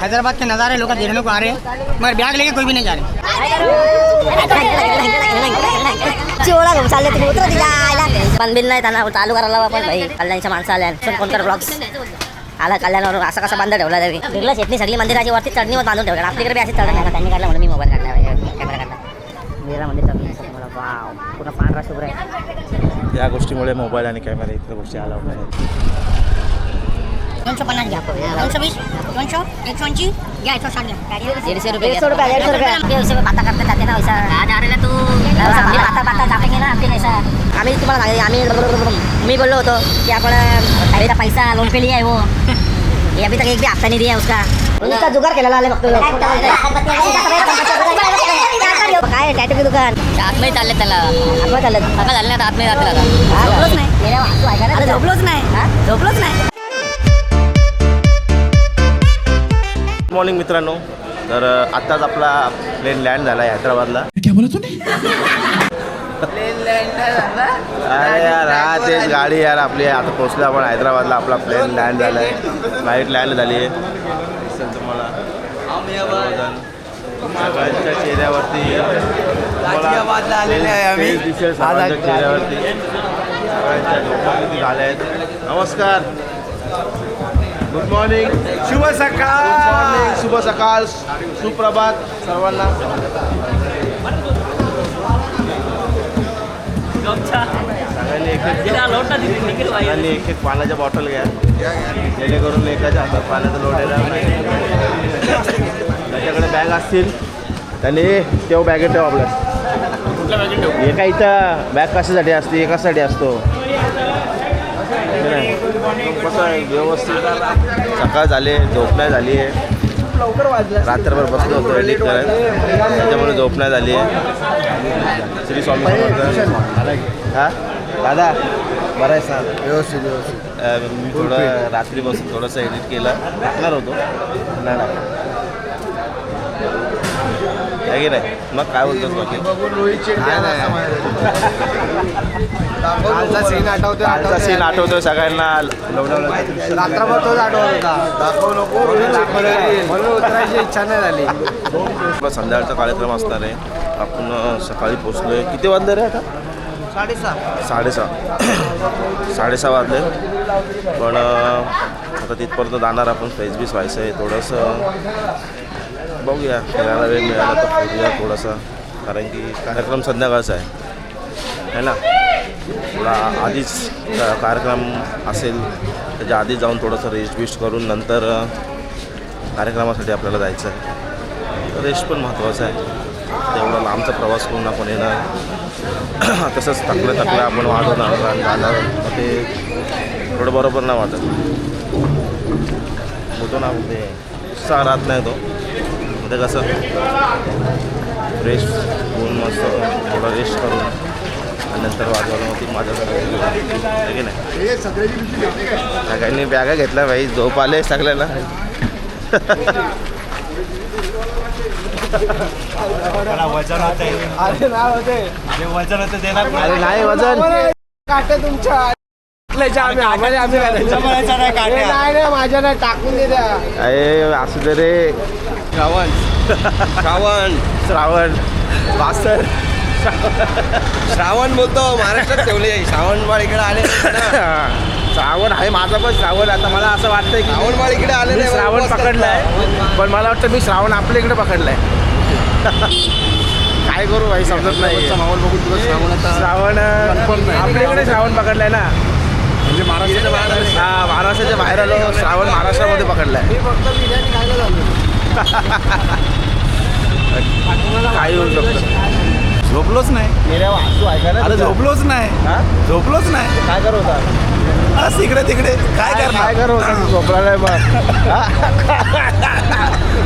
हैदराबाद के नज़ारे लोग देखने को आ रहे हैं, मगर बैग लेके कोई भी नहीं जा रहे। बिल नाही त्यांना चालू करायला आपण भाई कल्याणच्या माणसं आल्या कोणकर ब्लॉग्स आला कल्याणवर असा कसा बांधून ठेवला तरी बिगला शेटणी सगळी मंदिराची वरती चढणीवर बांधून ठेवला आपल्याकडे बी अशी चढण नाही त्यांनी काढला म्हणून मी मोबाईल काढला कॅमेरा काढला मंदिर चढणी मला वाव पूर्ण पांढरा शुभ्र आहे. या गोष्टीमुळे मोबाईल आणि कॅमेरा इतर गोष्टी अलाउड नाही. 250 घ्या, 220, 200, 180 घ्या, 160 घ्या. 150 रुपये बाता करते जाते ना वैसा आज आ रहे तू बाता जापेंगे ना आपके ऐसा आम्ही तुम्हाला आम्ही मी बोललो होतो की आपण अभी तक पैसा लोन पे लिया है वो ये अभी तक एक भी हफ्ता नहीं दिया उसका उसका जुगाड़ केलेला आले बघतो काय टॅटू की दुकान आतमध्ये चालले त्याला आतमध्ये चालले आता झाले ना आतमध्ये जाते झोपलोच नाही झोपलोच नाही झोपलोच नाही. गुड मॉर्निंग मित्रांनो. तर आत्ताच आपला प्लेन लँड झाला आहे हैदराबादला. अरे यार हा तेच गाडी यार आपली आता पोचलो आपण हैदराबादला. आपला प्लेन लँड झाला आहे, फ्लाईट लँड झाली आहे. दिसेल तुम्हाला सगळ्यांच्या चेहऱ्यावरती दिसेल सगळ्यांच्या चेहऱ्यावरती सगळ्यांच्या झोपावरती झाल्या आहेत. नमस्कार, गुड मॉर्निंग, शुभ सकाळ, शुभ सकाळ, सुप्रभात सर्वांना. सगळ्यांनी एक एक पाण्याच्या बॉटल घ्या जेणेकरून एकाच्या हातात पाण्याचं लोट येणार नाही. त्याच्याकडे बॅग असतील त्यांनी तेव्हा बॅगेत ठेवा आपल्या. एका इथं बॅग कशासाठी असते, एकासाठी असतो कसं आहे व्यवस्थित. सकाळ झाले, झोप नाही झाली आहे, रात्रभर बसलो होतो एडिट करत, त्याच्यामुळे झोप नाही झाली आहे. श्री स्वामी हां दादा बरं आहे सर, व्यवस्थित व्यवस्थित. मी थोडं रात्री बसून थोडंसं एडिट केलं, टाकणार होतो नाही आहे की नाही. मग काय बोलतोस बाकी? कालचा सीन आठवतोय सगळ्यांना. रात्रभर तोच आठवत होता, दाखवू नको म्हणून उतरायची इच्छा नाही झाली. संध्याकाळचा कार्यक्रम असणार आहे. आपण सकाळी पोचलो आहे. किती वाजले रे आता? 6:30 वाजले. पण आता तिथपर्यंत जाणार आपण, फ्रेश बीस व्हायचं आहे थोडंसं. बघूया, फिरायला वेळ मिळाला तर फिरूया थोडासा, कारण की कार्यक्रम संध्याकाळचा आहे ना. थोडा आधीच कार्यक्रम असेल त्याच्या आधीच जाऊन थोडंसं रेस्ट बिस्ट करून नंतर कार्यक्रमासाठी आपल्याला जायचं आहे. रेस्ट पण महत्त्वाचं आहे. तेवढा लांबचा प्रवास करून आपण येणार. तसंच टाकलं आपण वाढवणार झालं मग ते थोडं बरोबर नाही वाटत होतो ना. ते उत्साह राहत नाही तो. ते कसं फ्रेश होऊन मस्त थोडं रेस्ट करून आणि नंतर वाजवायला होती माझ्याकडे की नाही. सगळ्यांनी बॅगा घेतल्या भाई, झोप आले सगळ्यांना. वजन होते, अरे नाही होते, वजन होते देणार. अरे नाही वजन काटे तुमच्या नाही माझ्या नाही टाकून दे द्या. अरे असू दे रे. श्रावण वासर श्रावण बोलतो, महाराष्ट्रात ठेवले. श्रावणबाळ इकडे आले श्रावण आहे माझा पण श्रावण. आता मला असं वाटतंय की श्रावणबाळ इकडे आले मी नाही, श्रावण पकडलाय, पण मला वाटतं मी श्रावण आपल्या इकडे पकडलाय. काय करू भाई समजत नाही. माहोल बघून तुला श्रावण आपल्याकडे श्रावण पकडलाय ना, म्हणजे महाराष्ट्राच्या बाहेर आले. हा महाराष्ट्राच्या बाहेर आलो, श्रावण महाराष्ट्रामध्ये पकडलाय. मी फक्त बिर्याणी खायला झालो. काही होऊ शकतं. झोपलोच नाही. अरे झोपलोच नाही, झोपलोच नाही. काय करत होता? बस इकडे तिकडे काय करत होता? झोपला मग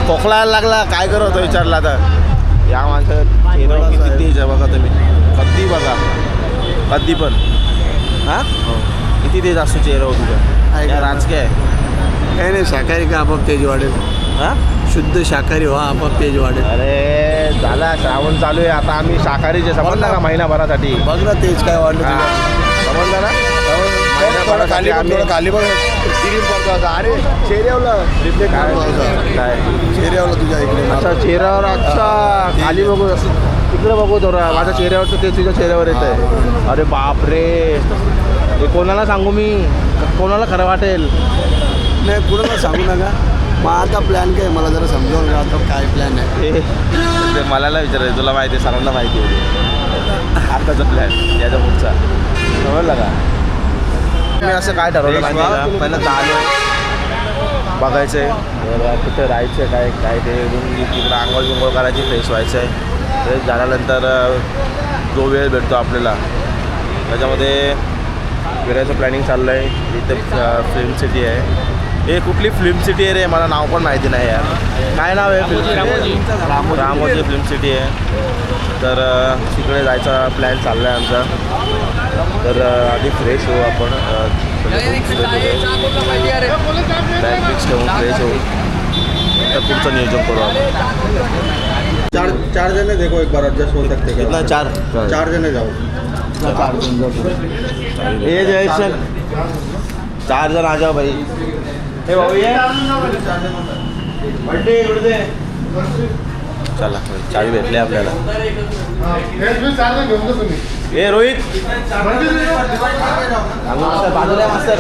खोकलायला लागला. काय करत होता विचारला तर या माणसाचं चेहऱ्यावर किती तेज आहे बघा तुम्ही. कधी बघा, कधी पण हां किती तेज असतो चेहऱ्यावर तुझ्या. या राजकीय आहे काही नाही. शाकाहारी का आपोआप तेज वाढेल. हां शुद्ध शाकाहारी व्हा, आपोआप तेज वाढेल. अरे झाला श्रावण चालू आहे आता. आम्ही शाकाहारीचे समजला का महिनाभरासाठी. बघ ना तेज काय वाढलं. समजलं ना. थोडं खाली बघ, थोडं खाली बघ. तिरीम पडतो आता. अरे चेहऱ्यावर रिफ्लेक्ट काय करतो. काय चेहऱ्यावर तुझ्या इकडे अच्छा चेहऱ्यावर अच्छा खाली बघू तिकडे बघू थोडं माझ्या चेहऱ्यावर ते तुझ्या चेहऱ्यावर येत आहे. अरे बापरे हे कोणाला सांगू मी कोणाला खरं वाटेल. नाही कुणाला सांगू नका. मग आता प्लॅन काय मला जरा समजावून घ्या आता काय प्लॅन आहे. ते मला नाही विचारायचं तुला माहिती आहे सरांना माहिती आहे आत्ताचा प्लॅन याच्या पुढचा समजलं का. मी असं काय ठरवलं माहिती आहे का पहिलं तर आलो आहे बघायचं आहे कुठे राहायचं काय काय ते तिकडं आंघोळ बिंघोळ करायची फ्रेश व्हायचं आहे. फ्रेश झाल्यानंतर जो वेळ भेटतो आपल्याला त्याच्यामध्ये फिरायचं प्लॅनिंग चाललं आहे. इथे फिल्म सिटी आहे. हे कुठली फिल्म सिटी आहे रे मला नाव पण माहिती नाही यार. काय नाव आहे film city Ramoji film city आहे. तर तिकडे जायचा प्लॅन चालला आहे आमचा. तर आधी फ्रेश होऊ आपण बॅग फिक्स ठेवून फ्रेश होऊ तर पुढचं नियोजन करू आपण. चार जने देखो एक बार एडजस्ट हो सकते कितना चार जने जाओ. ये जयसन 4 जण आ जाओ भाई. हे भाऊ ये चला चावी भेटली आपल्याला. ए रोहित बाजूला मास्तर.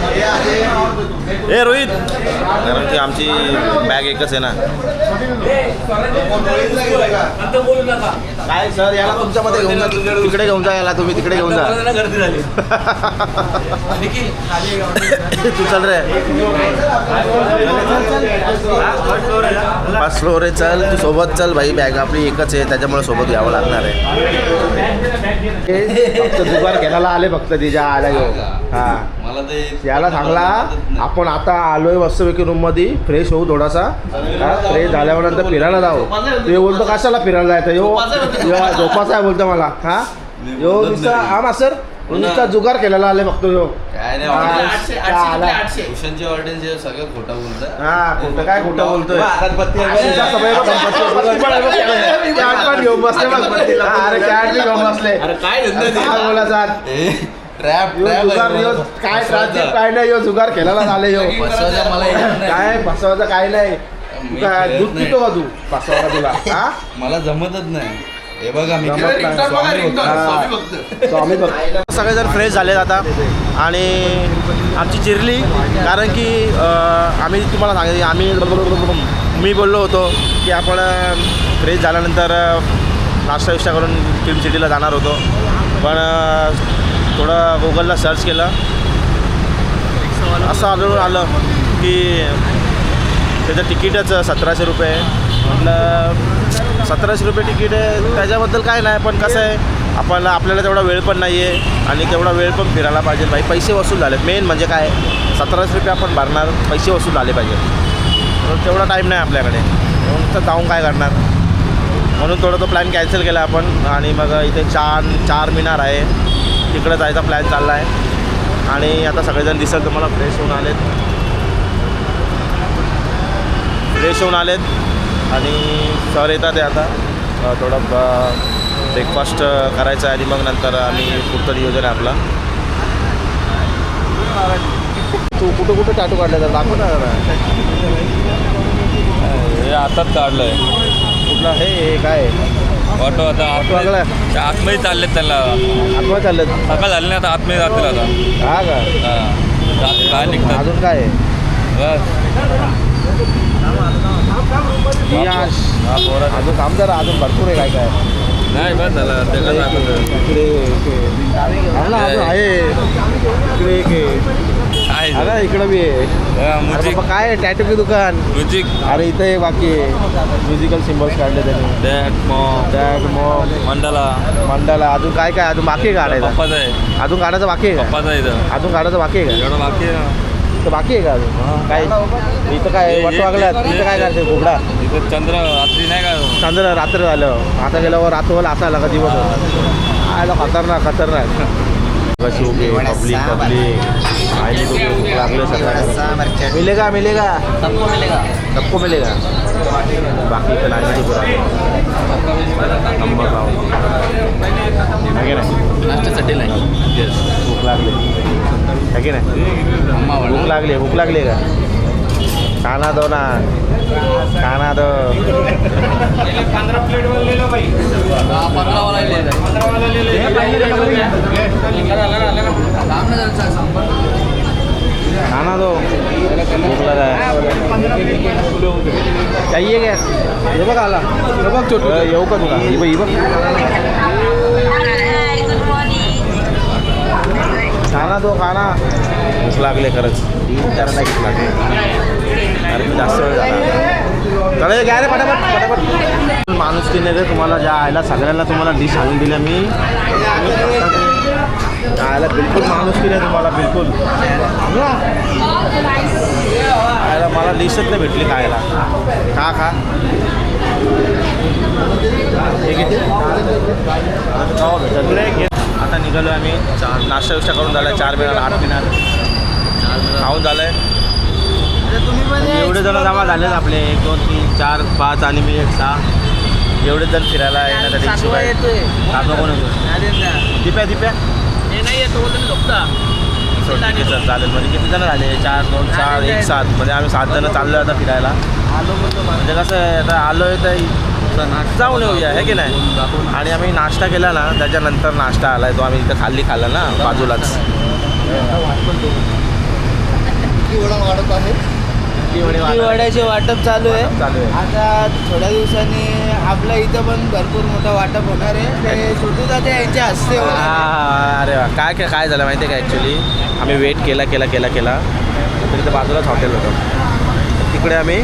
ए रोहित कारण की आमची बॅग एकच आहे ना. काय सर याला तुमच्यामध्ये घेऊन जा तिकडे घेऊन जा याला तुम्ही तिकडे घेऊन जा. तू चल रे फर्स्ट फ्लोअर आहे चल तू सोबत चल भाई. बॅग आपली एकच आहे त्याच्यामुळे सोबत घ्यावं लागणार आहे. फक्त जुगार खेळायला आले फक्त तिच्या आल्या घेऊन. हां याला सांगला आपण आता आलोय मस्तपैकी रूममध्ये फ्रेश होऊ थोडासा. फ्रेश झाल्यावर नंतर फिरायला जाऊ. ते बोलतो कशाला फिरायला जायचं यो झोपाचा आहे बोलतो मला. हां यो नुसता हा मास्तर नुसता जुगार खेळायला आले फक्त यो. ट्युशनचे ऑर्डन्स सगळं खोटं बोलतं. हा खोटं काय खोटं बोलतोय. घेऊन बसले अरे कॅट घेऊन बसले. अरे काय बोलायचा ट्रॅप काय ट्रॅप काय नाही यो जुगार खेळायला झाले यो. काय फसवायचं काय नाही. दूध पितो का तू फसवायला तुला. हा मला जमतच नाही. हे बघा मी स्वामी भक्त. सगळेजण फ्रेश झालेत आता आणि आमची चिरली कारण की आम्ही तुम्हाला सांगितलं मी बोललो होतो की आपण फ्रेश झाल्यानंतर नाश्ता विष्टा करून फिल्म सिटीला जाणार होतो. पण थोडं गुगलला सर्च केलं असं आलं की त्याचं तिकीटच 1700 रुपये आहे. म्हटलं 1700 रुपये तिकीट आहे त्याच्याबद्दल काय नाही पण कसं आहे आपल्याला तेवढा वेळ पण नाही आहे आणि तेवढा वेळ पण फिरायला पाहिजे भाई. पैसे वसूल झाले मेन म्हणजे काय 1700 रुपये आपण भरणार पैसे वसूल झाले पाहिजे. तेवढा टाईम नाही आपल्याकडे म्हणून तर जाऊन काय करणार म्हणून थोडं तो प्लॅन कॅन्सल केला आपण. आणि मग इथे चार मिनार आहे तिकडं जायचा प्लॅन चालला आहे. आणि आता सगळेजण दिसेल तुम्हाला फ्रेश होऊन आलेत आणि सर येतात आहे आता थोडं ब्रेकफास्ट करायचं आहे आणि मग नंतर आम्ही पुढचं नियोजन आहे आपला. तू कुठं टॅटू काढला तर दाखव ना हे आताच काढलं आहे. कुठला हे काय ऑटो आता आतमध्ये चाललेत त्यांना आत्मा चाललं सकाळ झाले नाही आता आतमध्ये जातील आता. हा का काय निघतात अजून काय आहे बस यश अजून काम जरा अजून भरपूर आहे काय नाही बस झालं त्याला दाखवलं. इकडे अजून आहे इकडे अरे इकडं बी आहे. म्युझिक काय टॅटूची दुकान म्युझिक अरे इथं एक बाकी आहे म्युझिकल सिम्बॉल्स काढले त्यांनी. डॅट मॉम मंडाला अजून काय अजून बाकी आहे काढायचं. पप्पाचं आहे अजून काढायचं बाकी आहे का पप्पाचं इथं अजून काढायचं बाकी आहे का एवढं बाकी आहे ना. तर बाकी आहे का अजून काय इथं काय वाटवागल्यात इथं काय करते घोगडा इथं चंद्र रात्री नाही का चंद्र रात्र झालं आता गेल्यावर रात्रभर असा आला का दिवस आयला खतरनाक कशी उभी पब्लिक लागले सगळं मिलेगा सबको मिलेगा बाकी का नाही पुरा नंबर लावून है की नाही? नाश्त्यासाठी नाही. येस. भूक लागली है की नाही? भूक लागली का? खाना दो ना, खाना दो. 15 प्लेट ले लो भाई. 15 वाला ले खाना दो. भूक लगा है. चाहिए क्या? हे बघ आला. हे बघ छोटू. येऊ का तुला? ही बघ. खाना दो खाना. भूक लागले खरंच. 3-4 तास भूक लागली. अरे मी जास्त वेळ झाला. चला घ्या रे पटापट. माणूस की नाही रे तुम्हाला ज्या आयला सगळ्यांना तुम्हाला डिश आणून दिल्या मी. आयला बिलकुल माणूस की नाही तुम्हाला बिलकुल. आयला मला डिशच नाही भेटली खायला. खा हे किती आता निघालो आम्ही. नाश्ता विष्टा करून झाला. 4 मिनिट 8 मिनिट खाऊन झालं आहे. एवढे जण जमा झालेत आपले. 1 2 3 4 5 आणि मी 1 6. एवढेच जण फिरायला येण्यासाठी इच्छुक आहे. सातवा कोण येतो? दिप्या हे नाही येतो बोलतो मी झोपता. सर चालेल. म्हणजे किती जण झाले? 4 2 4 1 7. म्हणजे आम्ही 7 जण चाललो आहे आता फिरायला. म्हणजे कसं आहे आता आलो आहे तर जाऊन येऊया आहे की नाही. आणि आम्ही नाश्ता केला ना, त्याच्यानंतर नाश्ता आला आहे तो आम्ही इथं खाल्ला ना बाजूलाच. वड्याचे वाटप चालू आहे. आता थोड्या दिवसांनी आपल्या इथं पण भरपूर मोठा वाटप होणार आहे. ते छोटू दादा यांच्या हस्ते होणार आहे. अरे वा. काय झालं माहिती आहे का? ॲक्च्युली आम्ही वेट केला तर तिथं बाजूलाच हॉटेल होतं. तिकडे आम्ही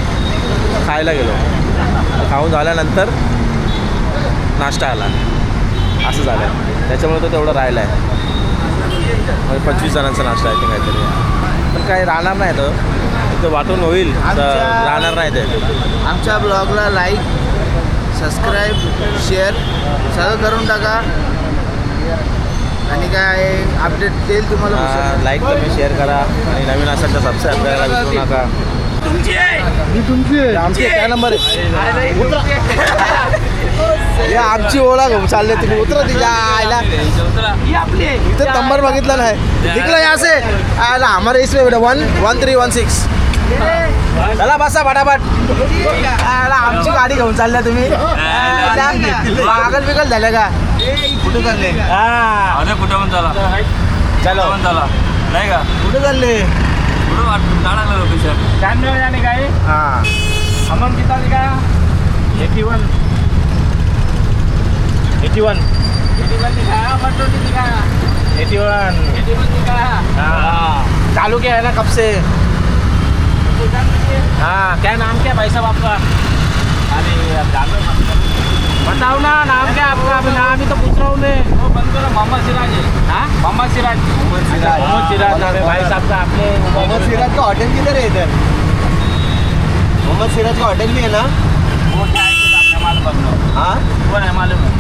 खायला गेलो. खाऊन झाल्यानंतर नाश्ता आला. असं झालं आहे. त्याच्यामुळे तो तेवढं राहिला आहे. म्हणजे 25 जणांचा नाश्ता आहे ते काहीतरी. पण काय राहणार नाही तो. ते वाटून होईल तर राहणार नाही ते. आमच्या ब्लॉगला लाईक, सबस्क्राईब, शेअर सगळं करून टाका. आणि काय अपडेट देईल तुम्हाला. लाईक तुम्ही शेअर करा आणि नवीन असेल तर सबस्क्राईब करायला विसरू नका. आमची काय नंबर आहे? आमची ओळख घेऊन चालले तुम्ही. उतरा तिच्या आयला. इथं नंबर बघितला नाही. निकला या से आयला हमारे इसमें 1316. चला बसा फटाफट. आमची गाडी घेऊन चालल्या तुम्ही. पागल बिगल झालं का? कुठे चालले? अरे कुठं पण चला. चलो पण चला नाही का? कुठे चालले? कुठं जाणार लोकेशन 96 जाने का है. हां अमन कितना लिखा? 81 81 लिखा. अमन 20 लिखा. 81 लिखा. हाँ चालू क्या है ना कब से. हाँ क्या नाम क्या भाई साहब आपका? अरे अब जानो बताओ ना नाम क्या आपका. अभी नाम ही तो पूछ रहा हूँ मैं. वो बंद करो. मोहम्मद सिराज है. हाँ मोहम्मद सिराज. मोहम्मद सिराज नाम है भाई साहब का. आपने मोहम्मद सिराज का होटल किधर है इधर? मोहम्मद सिराज का होटल भी है ना? वो क्या है कि आपने मालूम पकड़ो. हाँ वो है मालूम है.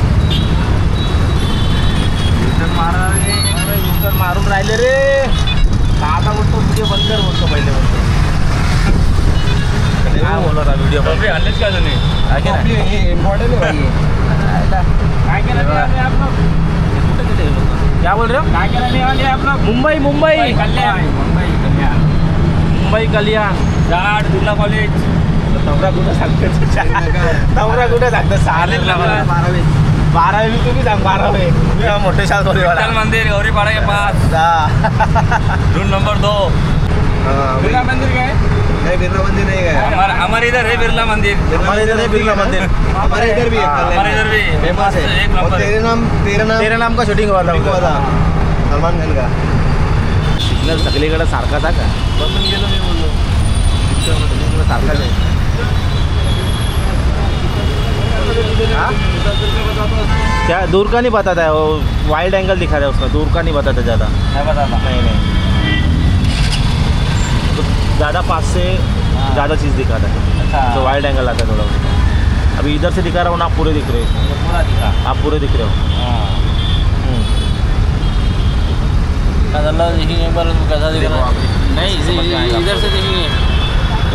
युटर्न मारून राहिले रे. आता बोलतो व्हिडिओ बंद कर बोलतो पहिले बोलतो. काय बोलत व्हिडिओ बंद. हल्लेच का जुने आहे की नाही? इम्पॉर्टेंट है भाई. काय केलं आप लोग? क्या बोल रहे हो? काय केलं वाले आप लोग? मुंबई कल्याण. मुंबई कल्याण. जाट बिर्ला कॉलेज. नवरा कुठं सांगतो? नवरा कुठं सांगतो? 12वी तुम्ही सांग. 12वी तुम्ही मोठे शाल विठ्ठल मंदिर गौरीपाड़ा के पास रूम नंबर 2. बिरला मंदिर का है. बिरला मंदिर नहीं गया. हमारे इधर है बिरला मंदिर. हमारे इधर है बिरला मंदिर. हमारे इधर भी है. हमारे इधर भी फेमस है. एक और नंबर. तेरे नाम का शूटिंग हुआ था था सलमान खान का. सिग्नल सगळीकडे सारखाच आहे का? बसून गेलो मी बोललो सारखाच आहे. हाँ? क्या दूर का नहीं बताता है वो. वाइड एंगल दिखा रहा है उसका. दूर का नहीं बताता ज़्यादा. नहीं तो ज़्यादा पास से ज़्यादा चीज़ दिखाता है. अच्छा. तो वाइड एंगल आता है थोड़ा. अभी इधर से दिखा रहा हूँ ना. आप पूरे दिख रहे हो. पूरा दिखा. आप पूरे दिख रहे हो. देखेंगे एक बार उसको कैसा दिख रहा है. नहीं इधर से देखेंगे.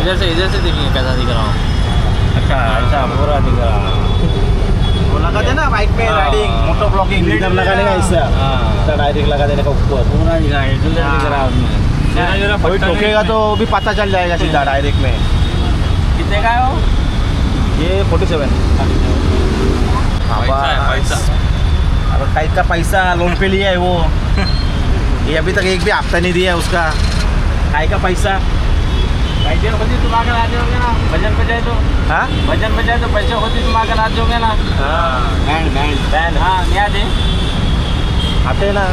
इधर से देखेंगे कैसा दिख रहा हूँ. अच्छा ऐसा पूरा दिख रहा. बोला लगाते ना बाइक में राइडिंग मोटर ब्लॉकिंग लीडर लगाने का ऐसा डायरेक्ट लगा देने का ऊपर पूरा ही है इधर दिख रहा है कोई ठोकेगा तो भी पता चल जाएगा सीधा डायरेक्ट में कितने का है वो ये 47 पैसा अब टाइप का पैसा लोन पे लिया है वो ये अभी तक एक भी हफ्ता नहीं दिया है उसका टाइप का पैसा पैसे होती तुम्हारे राज्य होंगे ना वजन पे जाए तो हाँ वजन पे जाए तो पैसे होती तुम्हारे राज्य होंगे ना बैंड हाँ नहीं आते आते हैं ना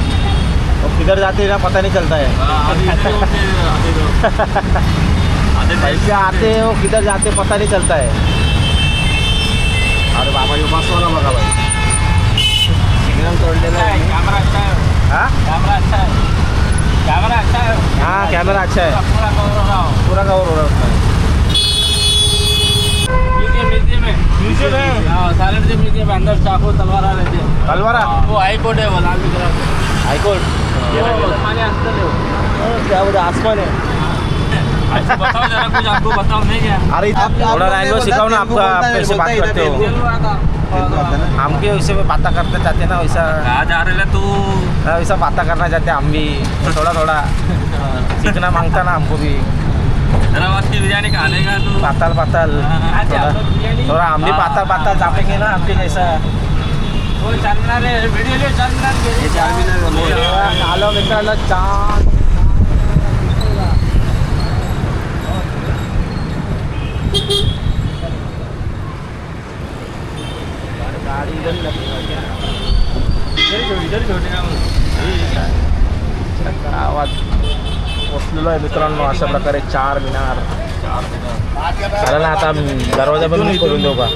और किधर जाते हैं ना पता नहीं चलता है पैसे आते हैं वो किधर जाते हैं पता नहीं चलता है अरे बाबा ये बस वाला बघा भाई सिग्नल तोड़लेला आहे कैमरा अच्छा है हाँ कैमरा अच्छा है कैमरा अच्छा है हाँ कैमरा अच्छा है पूरा कवर हो रहा हो पूरा कवर हो रहा है उसका म्यूजियम में हाँ साइलेंट से म्यूजियम में अंदर चाकू तलवार रहते हैं तलवारा वो हाई कोर्ट है वो लाल गुजरात हाईकोर्ट ये माने अंदर है वो क्या बोलते आसमान है ऐसे बताओ जरा कुछ आपको बताओ नहीं क्या अरे थोड़ा लैंग्वेज सिखाओ ना आपका कैसे बात करते हो हम भी वैसे में बातें करते चाहते ना वैसा कहाँ जा रहे तू वैसा बातें करना चाहते हम भी थोड़ा थोड़ा सीखना मांगता ना हमको भी हैदराबाद की बिरयानी खाने का तू पाताल पाताल थोड़ा हम भी पाताल पाताल जापेंगे ना हमके जैसा वो चारमीनार है वीडियो ले चारमीनार आलो मित्रांनो चांद गाडी गावात पोचलेलो आहे मित्रांनो अशा प्रकारे चार मिनार चालेल ना आता दरवाजा बंद करून देऊ का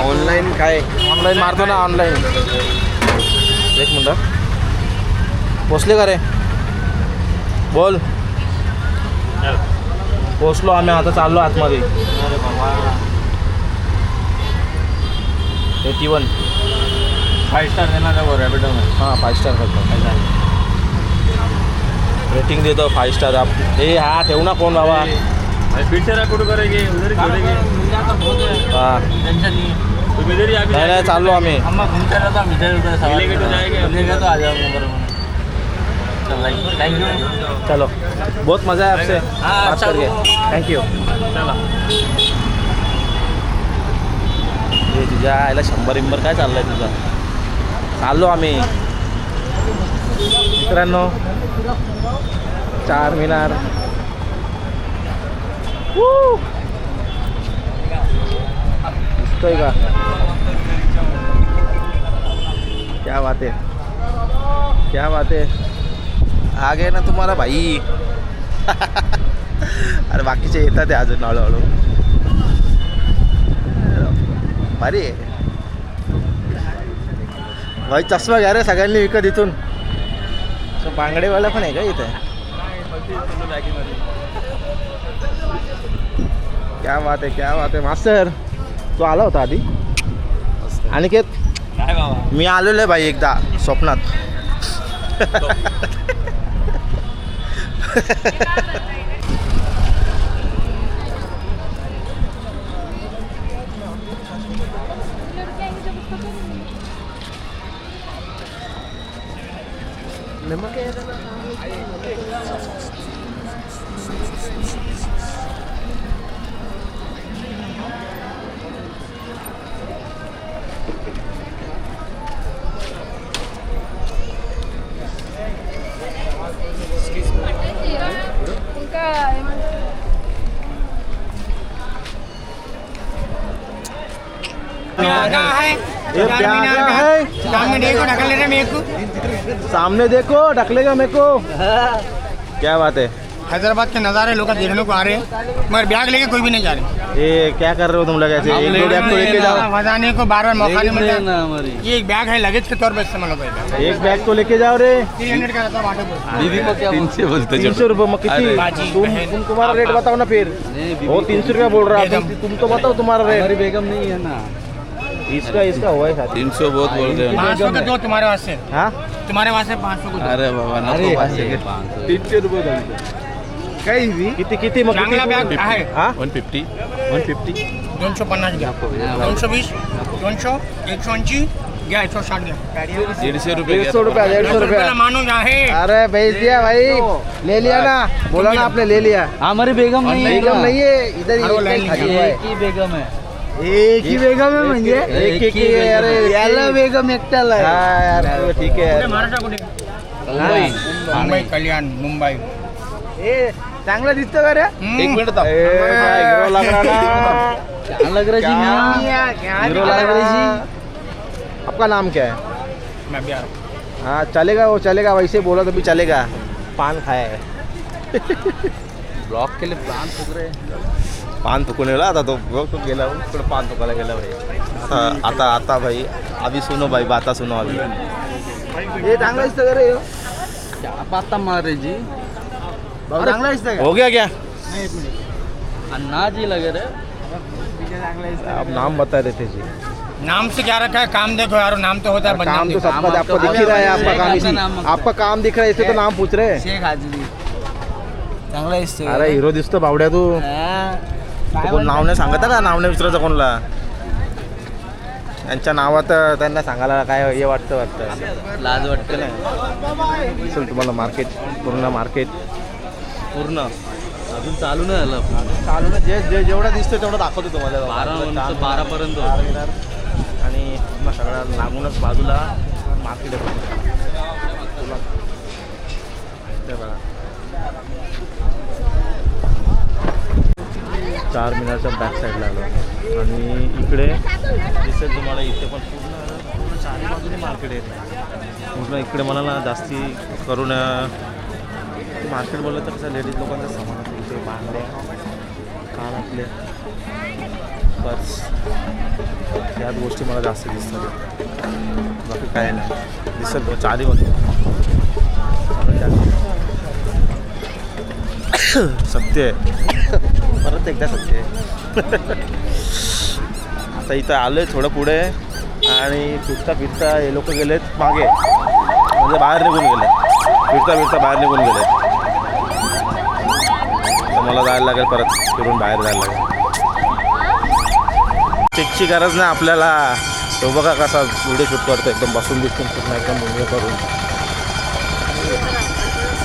ऑनलाईन काय ऑनलाईन मारतो ना ऑनलाईन एक मिनटं पोचले का रे बोल पोचलो आम्ही आता चाललो आतमध्ये 81 5 स्टार देना था वो रैपिडो में हां 5 स्टार करतो रेटिंग देतो 5 स्टार आप ए हा ठेवू ना फोन बाबा फिर से रिकॉर्ड करेंगे उधर ही छोड़ेंगे हां टेंशन नहीं है तो इधर ही अभी नाही नाही चाललो आम्ही हम घूमते रहता हम इधर उधर सवाल लेके तो जाएंगे लेके तो आ जाओगे बराबर चल भाई थैंक यू चलो बहुत मजा है आपसे हाँ, बात अच्छा करके वो- थँक यू चला हे तुझ्या आईला 100 काय चाललंय तुझं चाललो आम्ही मित्रांनो चार मिनार दिसतोय का क्या बात है क्या बात है आ गए ना तुम्हाला भाई अरे बाकीचे येतात आहे अजून हळूहळू भारी आहे भाई चष्मा घ्या रे सगळ्यांनी विकत इथून बांगडेवाला पण आहे का इथे क्या बात आहे मास्टर तू आला होता आधी अनिकेत काय बाबा मी आलेलो आहे भाई एकदा स्वप्नात ये प्यागा है सामने देखो ढकल ले रहे मेरे को सामने देखो ढकलेगा मेरे को क्या बात है हैदराबाद के नज़ारे लोग देखने को आ रहे हैं मगर बैग लेके कोई भी नहीं जा रहे ये क्या कर रहे हो तुम लोग ऐसे एक दो बैग तो लेके जाओ मजाने को बार बार मौका नहीं मिलता ये एक बैग है लगेज के तौर पर इस्तेमाल होता है एक बैग तो लेके जाओ रे 300 का रहता है वाटर बॉटल दीदी को क्या 300 बोलते 300 रुपये मग किती बाजी, तुम बहन। तुम तुम्हारा रेट बताओ ना फिर वो 300 रुपया बोल रहा है तुम तो बताओ तुम्हारा रेट बेगम नहीं है ना इसका हुआ है साथी 300 बहुत बोल रहे हैं 500 का दो तुम्हारे वास्ते हाँ तुम्हारे वास्ते 500 को दो। अरे बाबा नको अरे, पाचशे घे. 300 रुपये काही बी किती किती मग चांगला किती? बॅग आहे हा 150. 150 250 घ्या 220 200 180 घ्या 160 घ्या 150 रुपये 150 रुपया 150 रुपया रुपयाला माणूस आहे अरे भेज दिया भाई ले लिया ना बोला ना आपने ले लिया हमारी बेगम नहीं है बेगम नहीं है इधर अरे वो ये लाइन खाली लिखा हुआ है. एक ही बेगम है एक ही बेगम है म्हणजे एक ही है, अरे याला बेगम एकट्याला आहे. हाँ यार तो ठीक कुठे है महाराष्ट्र कुठे हाँ. मुंबई कल्याण मुंबई ए चांगलं दिसतं का रे एक मिनिट ए, काय हिरो लग रहा ना क्या लग रहा जी मियां? हीरो लग रहा जी. आपका नाम क्या है मैं बिहार हाँ चलेगा वो चलेगा वैसे बोला तो भी चलेगा पान खाया है ब्लॉक केले प्लान वगैरे पान थुकून गेला आता तो तो गेला थोडं पान थुकायला गेला भाई आता आता भाई अभी सुनो भाई बाता सुनो अभी ये चांगलं दिसतं का रे ह्यो? क्या बात मारे जी भाऊ चांगलं दिसतं का हो गया क्या अन्ना जी लगे रे आप नाम बता रहे थे जी नाम से क्या रखा है काम देखो यार नाम तो होता है बदनाम काम तो देखो। सबका आपको दिख ही रहा है आपका काम शेख नाम इसी आपका काम दिख रहा है इसे तो नाम पूछ रहे हैं. शेख हाजी चांगला दिसतो अरे हिरो दिसतो बावड्या तू हा. कोण नाव नाही सांगत का नाव नाही विचारायचं कोणला त्यांच्या नावात त्यांना सांगायला काय हे वाटतं लाज वाटते ना असेल तुम्हाला मार्केट पूर्ण मार्केट पूर्ण अजून चालू नाही झालं आपलं. चालू ना जे जेवढं दिसतं तेवढं दाखवतो तुम्हाला 12 पर्यंत होतं. आणि पूर्ण सगळ्या लागूनच बाजूला मार्केट आहे तुला ते बघा चार मिनारच्या बॅक साईडला आलो आणि इकडे दिसेल तुम्हाला इथे पण पूर्ण चारी बाजूने मार्केट आहे पूर्ण इकडे मला ना जास्ती करून मार्केट बोललं तर कसं लेडीज लोकांचं सामान असतं इथे बांगड्या कानातले पर्स याच गोष्टी मला जास्त दिसतात बाकी काय नाही दिसत तो चारी बाजू सत्य आहे परत एकदा सत्य आहे आता इथं आलो आहे थोडं पुढे आणि फिरता फिरता हे लोक गेलेत मागे म्हणजे बाहेर निघून गेले फिरता फिरता बाहेर निघून गेले तर मला जायला लागेल परत फिरून बाहेर जायला लागेल चेकची गरज नाही आपल्याला तो बघा कसा व्हिडिओ शूट करतो एकदम बसून बिसून पूर्ण एकदम व्हिडिओ करून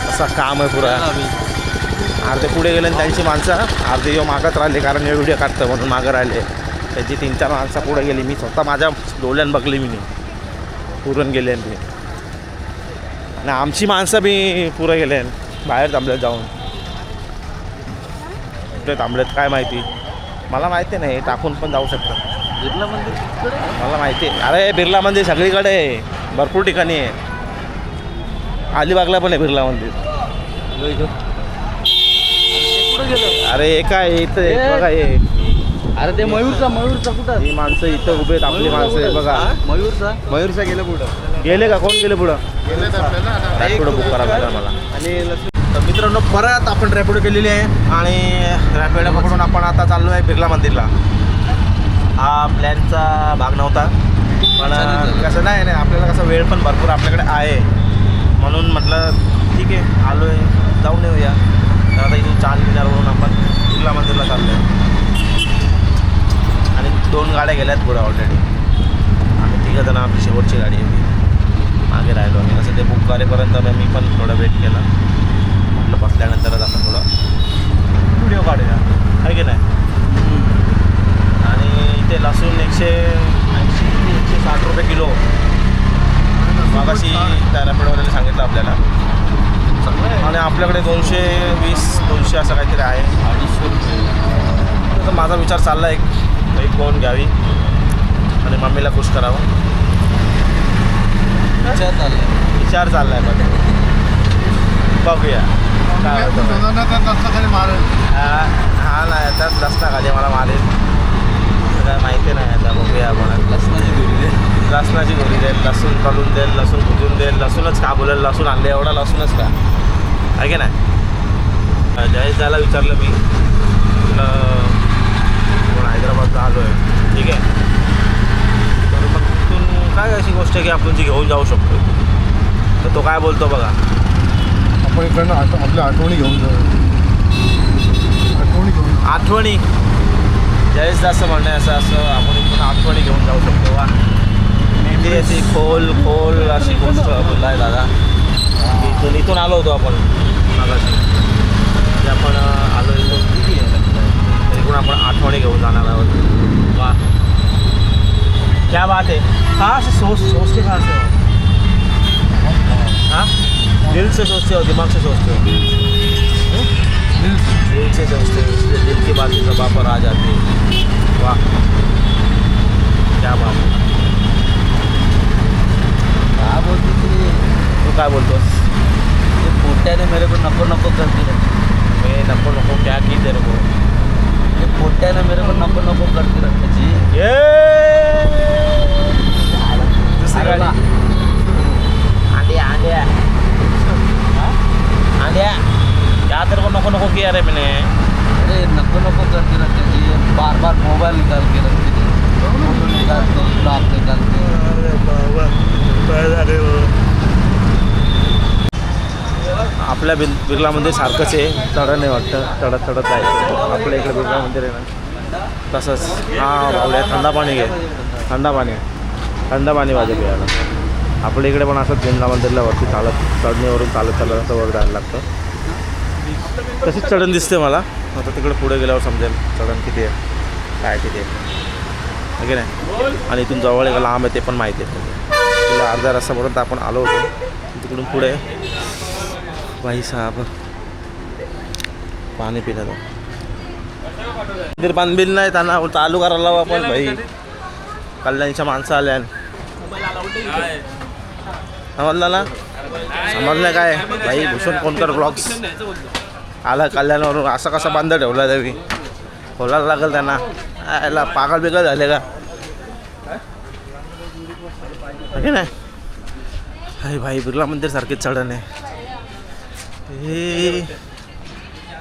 असा काम आहे पुरा अर्धे पुढे गेले आणि त्यांची माणसं अर्धे येऊ मागत राहिले कारण हे व्हिडिओ काढतं म्हणून मागं राहिले त्याची 3-4 माणसं पुढे गेली मी स्वतः माझ्या डोळ्यानं बघली मी पुरण गेले मी आणि आमची माणसं बी पुढे गेले बाहेर थांबलेत जाऊन कुठे थांबलेत काय माहिती मला माहिती नाही टाकून पण जाऊ शकतात बिर्ला मंदिर मला माहिती आहे अरे बिर्ला मंदिर सगळीकडे आहे भरपूर ठिकाणी आहे अलिबागला पण आहे बिर्ला मंदिर अरे हे काय इथं आहे, बघा हे अरे ते मयूरचा कुठं ही माणसं इथं उभे आहेत आपली माणसं आहे बघा मयूरचा गेलं कुठं गेले का कोण गेले पुढं रॅपिडो बुक करावं लागेल मला आणि तर मित्रांनो परत आपण रॅपिडो केलेली आहे आणि रॅपिडो पकडून आपण आता चाललो आहे बिर्ला मंदिरला हा प्लॅनचा भाग नव्हता पण कसं नाही आपल्याला कसं वेळ पण भरपूर आपल्याकडे आहे म्हणून म्हटलं ठीक आहे आलो आहे जाऊन येऊया तर आता इथून चारमिनारवरून आपण बिर्ला मंदिरला चाललो आहे आणि 2 गाड्या गेल्यात पुढं ऑलरेडी आम्ही 3 जण आपली शेवटची गाडी आहे मागे राहिलो आम्ही कसं ते बुक करेपर्यंत मी पण थोडं वेट केला म्हटलं बसल्यानंतरच आपण थोडं व्हिडिओ काढूया आहे की नाही आणि इथे लसूण 180-160 रुपये किलो मागाशी त्या रॅपिडोवाल्याने सांगितलं आपल्याला आणि आपल्याकडे 220-200 असं काहीतरी आहे 250 रुपये तर माझा विचार चालला एक कोण घ्यावी आणि मम्मीला खुश करावं विचार चालला आहे बघा बघूया काय हा नाही त्याच लसणा खाली मला मारेल काय माहिती नाही आता बघूया आपण लसणाची घरी देईल लसूण काढून देईल लसूण भुजून देईल लसूणच का बोलेल लसूण आणले एवढा लसूणच का आहे की नाही जयेश जायला विचारलं मी आपण हैदराबादला आलो आहे ठीक आहे तर मग तिथून काय अशी गोष्ट आहे की आपण जी घेऊन जाऊ शकतो तर तो काय बोलतो बघा आपण इकडनं आपल्या आठवणी घेऊन जाऊ आठवणी जयेश असं म्हणणं आहे असं आपण इथून आठवणी घेऊन जाऊ शकतो वा ती अशी खोल अशी गोष्ट बोलला आहे दादा. इथून आलो होतो आपण मागाशी म्हणजे आपण आलो इथून आपण आठवणी घेऊन जाणार आहोत. वा क्या बात है. हाँ से सोच के कहाँ से हो. हाँ दिल से सोचते हो दिमाग से सोचते हो. दिल से सोचते हो इसलिए दिल की बातें ज़बान पर आ जाती है. वाह क्या बात है. क्या बोलती थी तू काय बोलतोस. ये पोट्या ने मेरे को नको कर दिया. मैं नको क्या की तेरे को. ये पोट्या ने मेरे को नको कर दिया जी. ये दुसरी गाडी. आंध्या क्या तेरे को नको किया रे मैंने. अरे नको करती रहती है जी. बार मोबाइल निकाल के रखती थी. फोटो निकालते ब्लॉग निकालते. आपल्या बिर्ला मंदिर सारखंच आहे. चढण आहे वाटतं. चढत जायचं. आपल्या इकडे बिर्ला मंदिर आहे ना तसंच. हां बावड्या थंडा पाणी घे. थंडा पाणी वाजे प्यायला. आपल्या इकडे पण असंच बिर्ला मंदिरला वरती चढणीवरून चालत असं वर जायला लागतं. तशीच चढण दिसते मला. आता तिकडे पुढे गेल्यावर समजेल चढण किती आहे काय किती आहे की नाही. आणि इथून जवळ एक लांब आहे ते पण माहिती आहे. तिला अर्धा रस्तापर्यंत आपण आलो होतो. तिकडून पुढे भाई साहब पाणी पिला तो मंदिर बांधबिल नाही त्यांना चालू करायला लावू आपण. भाई कल्याणच्या माणसं आल्या समजलं ना. समजलं काय भाई. भूषण कोणकर ब्लॉग्स आला कल्याणवरून. असं कसं बांध ठेवला तरी बोलायला लागेल त्यांना. याला पागल बिगल झाले का नाही. भाई बिर्ला मंदिर सारखीच चढण आहे. हे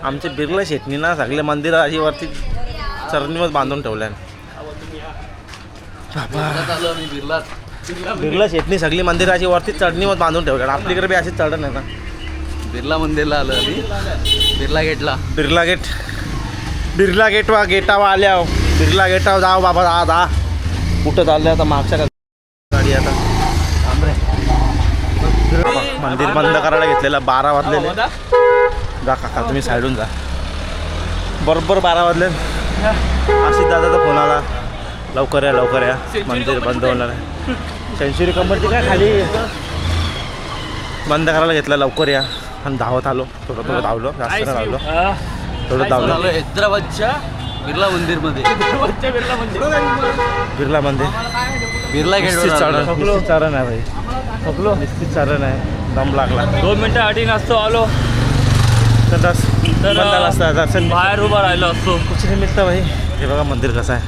आमचे बिर्ला शेटणी ना सगळे मंदिरं अशी वरती चरणीवर बांधून ठेवल्या. बिर्ला शेटणी सगळी मंदिरं अशी वरती चढणीवर बांधून ठेवल्या. आपलीकडे बी अशीच चढण आहे ना. बिर्ला मंदिरला आलं आम्ही. बिर्ला गेटवा गेटावा आल्या. बिर्ला गेटावर जाऊ बाबा. दहा कुठं चाललं आता मागच्या गाडी. आता मंदिर बंद करायला घेतलेला 12 वाजलेले. जा काका तुम्ही साईडून जा. बरोबर 12 वाजले. अशी दादाचा फोन आला लवकर या मंदिर बंद होणार आहे. सेंचुरी कंपनीची काय खाली बंद करायला घेतलं. लवकर या. आणि धावत आलो. थोडं धावलो. जास्त नाही धावलो. थोडं धावलो. हैदराबादच्या बिर्ला मंदिरमध्ये. बिर्ला मंदिर बिर्ला गेट निश्चित चारण आहे भाई. थकलो. निश्चित चारण आहे. दम लागला. 2 मिनटं आधी नसतो आलो तर दर्शन बाहेर उभा राहिलो असतो. कुछ निमित्त भाई. हे बघा मंदिर कसं आहे.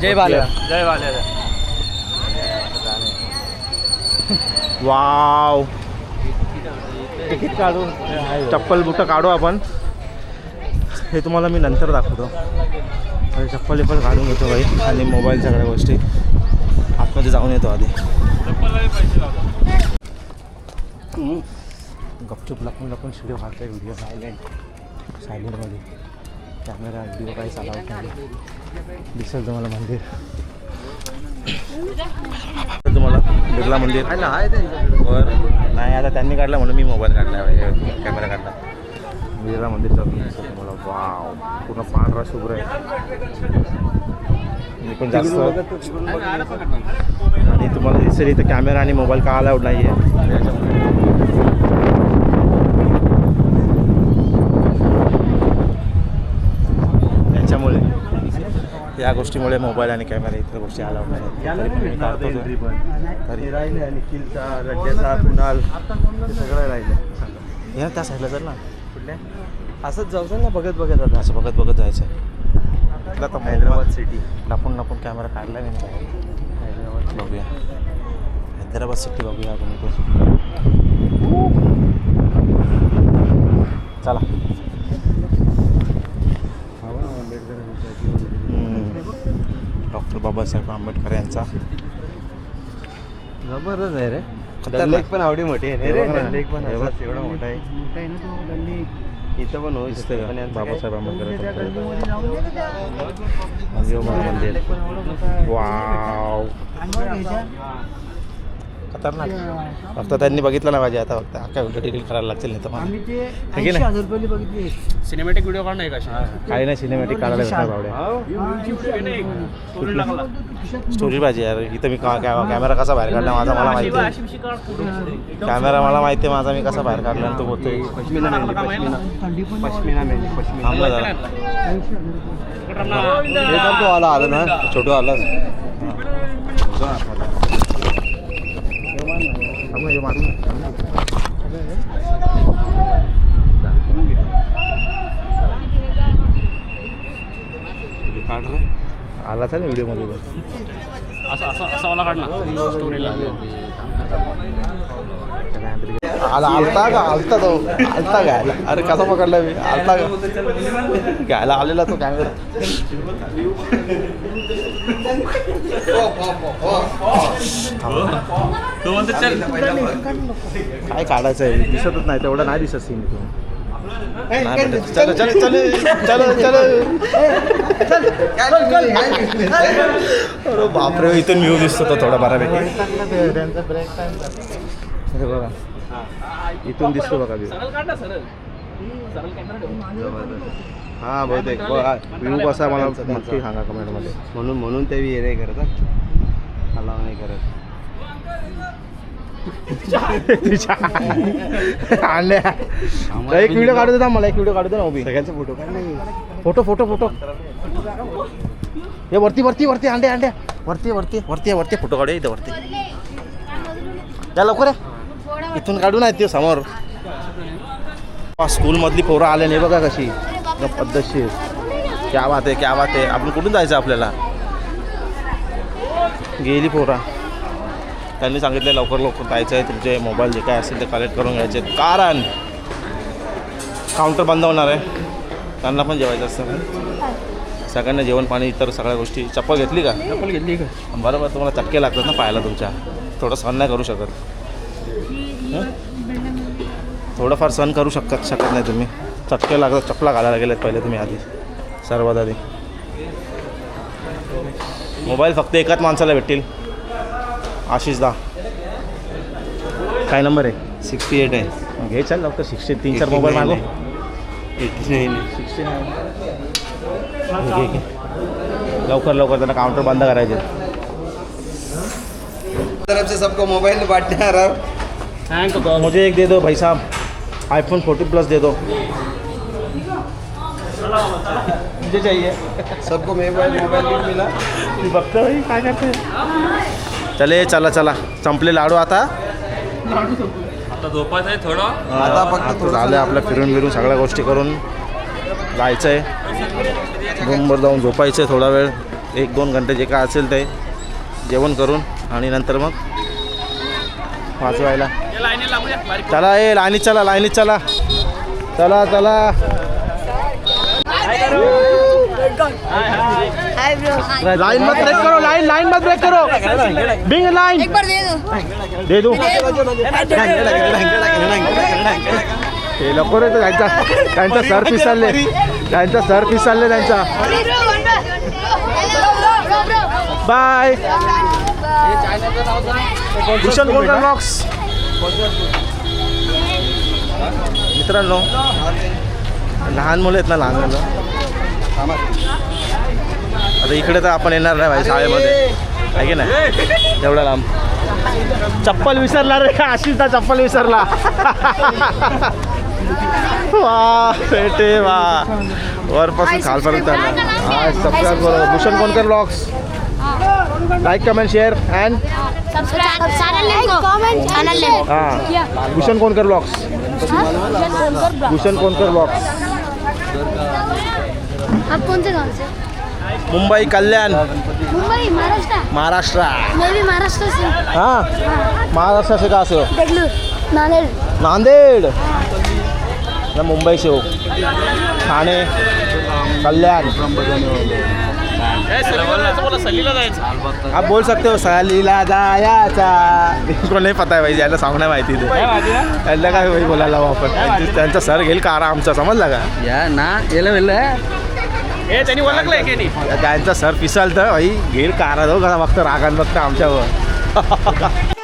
जय बाल्या. जय बाल्या. वाव. तिकीट काढून चप्पल बुटं काढू आपण. हे तुम्हाला मी नंतर दाखवतो. चप्पल पण काढून घेतो भाई. आणि मोबाईलच्या सगळ्या गोष्टी आतमध्ये जाऊन येतो आधी. गपचूप लपून शिडिओ काढतो. व्हिडिओ सायलेंटमध्ये कॅमेरा व्हिडिओ काही चालवत नाही. दिसेल तुम्हाला मंदिर. तुम्हाला बिर्ला मंदिर वर नाही. आता त्यांनी काढला म्हणून मी मोबाईल काढला. कॅमेरा काढला. बिर्ला मंदिर चालू दिसतं तुम्हाला. वाव पूर्ण पांढरा शुभ्र आहे. मी पण जास्त आणि तुम्हाला दिसेल इथं कॅमेरा आणि मोबाईल का अलाउड नाही आहे. त्याच्यामुळे या गोष्टीमुळे मोबाईल आणि कॅमेरा इतर गोष्टी अलाउड नाही. रड्याचा कुणाल ते सगळं राहिलं. या त्या साईडला चल ना. कुठल्या असंच जाऊ ना. बघत आता असं बघत जायचं. आता हैदराबाद सिटी लपून कॅमेरा काढला मी. हैदराबाद बघूया. हैदराबाद सिटी बघूया तुम्ही तो. चला. डॉक्टर बाबासाहेब आंबेडकर यांचा जबरदस्त आहे रे. लेक पण आवडी मोठी आहे रे. लेक पण एवढा मोठा आहे. इथं पण होईल दिसते का बाबासाहेब आंबेडकरांचं मंदिर. वाव खतरनाक. फक्त त्यांनी बघितलं ना पाहिजे आता फक्त अख्खा व्हिडिओ डिलीट करायला लागतील नाही तर मला. है की नाही? सिनेमॅटिक व्हिडिओ काढणार का काही नाही सिनेमॅटिक काढायला भेटणार बावड्या. स्टोरी पाहिजे यार. इथं मी कॅमेरा कसा बाहेर काढला माझा मला माहिती आहे. कॅमेरा मला माहिती आहे माझा मी कसा बाहेर काढला आणि तो बोलतोय थांबला जरा. तो आला आला ना छोटू आला आला चालेल व्हिडिओमध्ये असं मला काढणार स्टोरीला. आलता का आलता तो आलता घ्यायला. अरे कसा पकडला मी आलता का घ्यायला आलेला तो कॅमेरा. काय काढायचं आहे दिसतच नाही तेवढं नाही दिसत सीन इथून. चलो चलो चलो चलो चलो. अरे बापरे इथून व्ह्यू दिसतो तो थोडा बऱ्यापैकी. बघा इथून दिसतो बघा व्ह्यू. हां बहुतेक व्ह्यू कसा मला नक्की सांगा कमेंटमध्ये. म्हणून ते हे नाही करत अलाव नाही करत. एक व्हिडिओ काढू दे मला. एक व्हिडिओ काढू दे ना उभी. सगळ्यांचा फोटो काढ नाही. फोटो फोटो फोटो हे वरती वरती वरती अंड्या अंड्या वरती वरती वरती वरती फोटो काढू इथं वरती. या लवकर इथून काढू ना ते समोर. स्कूलमधली पोरं आले नाही बघा कशी पद्धतशीर. क्या बात आहे क्या बात आहे. आपण कुठून जायचं आपल्याला. गेली पोरा. त्यांनी सांगितलं लवकर लवकर जायचं आहे. तुमचे मोबाईल जे काय असेल ते कलेक्ट करून घ्यायचे कारण काउंटर बंद होणार आहे. त्यांना पण जेवायचं असतं. सगळ्यांना जेवण पाणी इतर सगळ्या गोष्टी. चप्पल घेतली का. चप्पल घेतली का बरोबर. तुम्हाला चटके लागतात ना पायाला तुमच्या. थोडं सहन नाही करू शकत. थोडंफार सहन करू शकत नाही तुम्ही. चटके लागतात. चपला घालायला गेलेत पहिले तुम्ही आधी सर्वात आधी. मोबाईल फक्त एकाच माणसाला भेटतील. आशिष दा काय नंबर आहे. 68 आहे. घे चल लवकर. 63 मोबाईल मागो. 89 घे लवकर लवकर. त्यांना काउंटर बंद करायचे. तरफ से सबको मोबाइल बांटने आ रहा हूँ. मुझे एक दे दो भाई साहब. iPhone 14 प्लस दे दो. मुझे चाहिए. सबको मोबाइल मिला. बघतो भाई काय करते. चले चला चला. संपले लाडू आता. आता झोपायचं आहे थोडं. आता फक्त झालं आपलं फिरून फिरून सगळ्या गोष्टी करून जायचं आहे. रूमवर जाऊन झोपायचं आहे थोडा वेळ. 1-2 घंटे जे काय असेल ते जेवण करून आणि नंतर मग वाजवायला. चला ए लाईनीत चला लाईनीत चला. चला चला. लाइन मत ब्रेक करो. लाइन मत ब्रेक करो. बिंग लाइन एक बार दे दो. हे लवकर येतो. त्यांचा सर फिसलले. त्यांचा सर फिसलले त्यांचा. बाय. भूषण कोणकर ब्लॉग्स. मित्रांनो लहान मुलं आहेत ना लहान मुलं. आता इकडे तर आपण येणार नाही भाई शाळेमध्ये आहे की नाही. एवढा लांब. चप्पल विसरला रे का. आशिषदा चप्पल विसरला. वा बेटे वा. वरपासून खालपर्यंत सबस्क्राईब करा. Bhushan Konkar blogs. Like comment share and हां भूषण कोणकर ब्लॉग्स. भूषण कोणकर ब्लॉग्स. आप कौन से गांव से. मुंबई कल्याण. मुंबई महाराष्ट्र. महाराष्ट्र. मैं भी महाराष्ट्र से. हाँ महाराष्ट्र से कहाँ से हो. बेंगलुरु. नांदेड़. नांदेड़. मैं मुंबई से हो. ठाणे कल्याण. आप बोल सकते हो सहलीला जायाचा इनको नाही पता आहे भाई याला सांग नाही माहिती ते याला काय भाई बोलायला हवं आपण त्यांचा सर घेईल कारा आमचा समजला का या ना याला म्हणलं त्यांनी ओळखलंय की नाही त्यांचा सर पिसाल तर भाई घेईल कारा जाऊ का फक्त रागान फक्त आमच्यावर